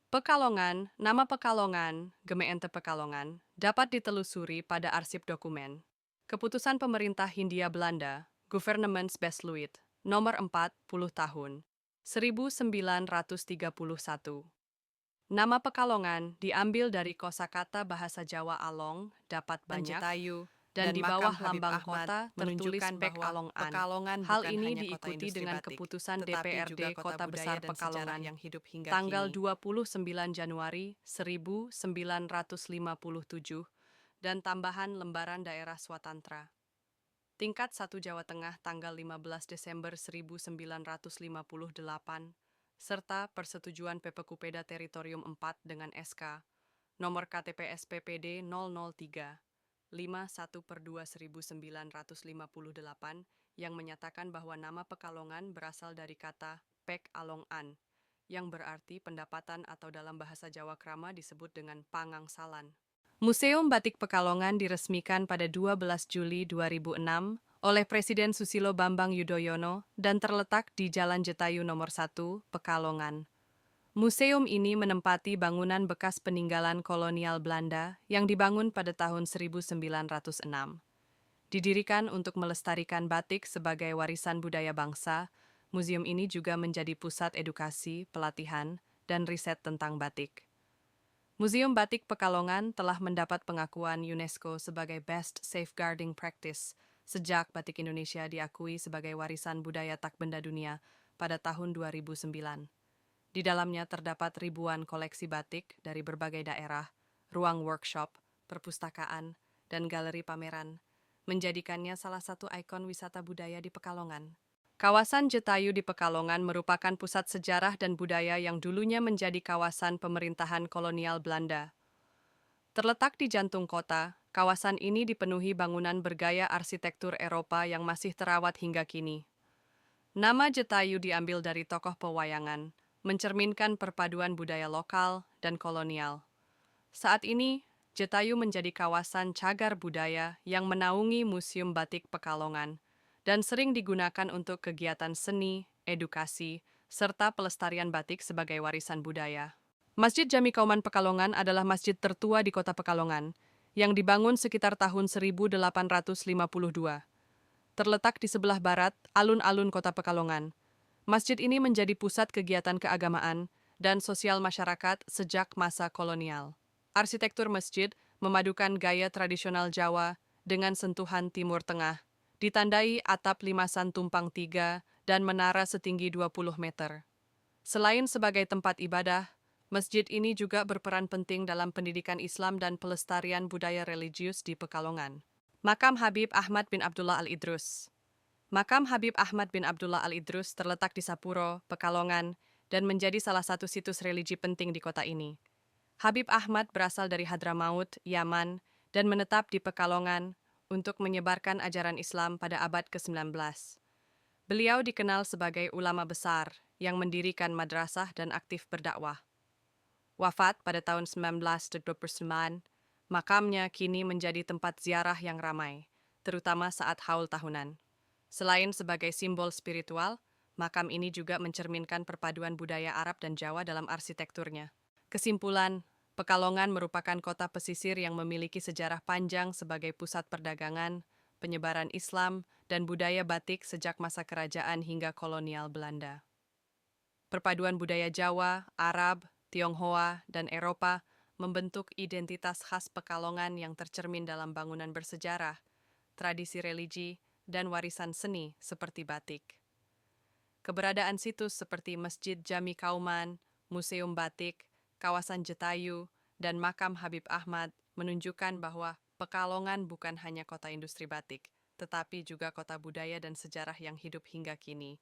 Pekalongan, nama Pekalongan, Gemeente Pekalongan, dapat ditelusuri pada arsip dokumen. Keputusan Pemerintah Hindia Belanda, Gouvernementsbesluit, nomor 40 tahun 1931. Nama Pekalongan diambil dari kosakata bahasa Jawa along, dapat banyak, Jetayu, dan di makam bawah Habib lambang Ahmad kota tertulis menunjukkan Pek bahwa Along An. Pekalongan Hal bukan ini hanya kota diikuti industri dengan batik, keputusan tetapi juga DPRD kota Kota budaya Besar dan sejarah Pekalongan yang hidup hingga tanggal kini. 29 Januari 1957 dan tambahan lembaran daerah Swatantra. Tingkat 1 Jawa Tengah tanggal 15 Desember 1958 serta persetujuan PPKUPEDA Teritorium 4 dengan SK nomor KTP SPPD 003 51 per 2 1958 yang menyatakan bahwa nama Pekalongan berasal dari kata Pek Along An yang berarti pendapatan atau dalam bahasa Jawa krama disebut dengan pangangsalan. Museum Batik Pekalongan diresmikan pada 12 Juli 2006 oleh Presiden Susilo Bambang Yudhoyono dan terletak di Jalan Jetayu nomor 1, Pekalongan. Museum ini menempati bangunan bekas peninggalan kolonial Belanda yang dibangun pada tahun 1906. Didirikan untuk melestarikan batik sebagai warisan budaya bangsa, museum ini juga menjadi pusat edukasi, pelatihan, dan riset tentang batik. Museum Batik Pekalongan telah mendapat pengakuan UNESCO sebagai Best Safeguarding Practice sejak batik Indonesia diakui sebagai warisan budaya tak benda dunia pada tahun 2009. Di dalamnya terdapat ribuan koleksi batik dari berbagai daerah, ruang workshop, perpustakaan, dan galeri pameran, menjadikannya salah satu ikon wisata budaya di Pekalongan. Kawasan Jetayu di Pekalongan merupakan pusat sejarah dan budaya yang dulunya menjadi kawasan pemerintahan kolonial Belanda. Terletak di jantung kota, kawasan ini dipenuhi bangunan bergaya arsitektur Eropa yang masih terawat hingga kini. Nama Jetayu diambil dari tokoh pewayangan, mencerminkan perpaduan budaya lokal dan kolonial. Saat ini, Jetayu menjadi kawasan cagar budaya yang menaungi Museum Batik Pekalongan dan sering digunakan untuk kegiatan seni, edukasi, serta pelestarian batik sebagai warisan budaya. Masjid Jami Kauman Pekalongan adalah masjid tertua di kota Pekalongan, yang dibangun sekitar tahun 1852. Terletak di sebelah barat, alun-alun kota Pekalongan. Masjid ini menjadi pusat kegiatan keagamaan dan sosial masyarakat sejak masa kolonial. Arsitektur masjid memadukan gaya tradisional Jawa dengan sentuhan Timur Tengah, ditandai atap limasan tumpang tiga dan menara setinggi 20 meter. Selain sebagai tempat ibadah, masjid ini juga berperan penting dalam pendidikan Islam dan pelestarian budaya religius di Pekalongan. Makam Habib Ahmad bin Abdullah Al-Idrus. Makam Habib Ahmad bin Abdullah Al-Idrus terletak di Sapuro, Pekalongan, dan menjadi salah satu situs religi penting di kota ini. Habib Ahmad berasal dari Hadramaut, Yaman, dan menetap di Pekalongan untuk menyebarkan ajaran Islam pada abad ke-19. Beliau dikenal sebagai ulama besar yang mendirikan madrasah dan aktif berdakwah. Wafat pada tahun 1929, makamnya kini menjadi tempat ziarah yang ramai, terutama saat haul tahunan. Selain sebagai simbol spiritual, makam ini juga mencerminkan perpaduan budaya Arab dan Jawa dalam arsitekturnya. Kesimpulan, Pekalongan merupakan kota pesisir yang memiliki sejarah panjang sebagai pusat perdagangan, penyebaran Islam, dan budaya batik sejak masa kerajaan hingga kolonial Belanda. Perpaduan budaya Jawa, Arab, Tionghoa, dan Eropa membentuk identitas khas Pekalongan yang tercermin dalam bangunan bersejarah, tradisi religi, dan warisan seni seperti batik. Keberadaan situs seperti Masjid Jami Kauman, Museum Batik, kawasan Jetayu, dan makam Habib Ahmad menunjukkan bahwa Pekalongan bukan hanya kota industri batik, tetapi juga kota budaya dan sejarah yang hidup hingga kini.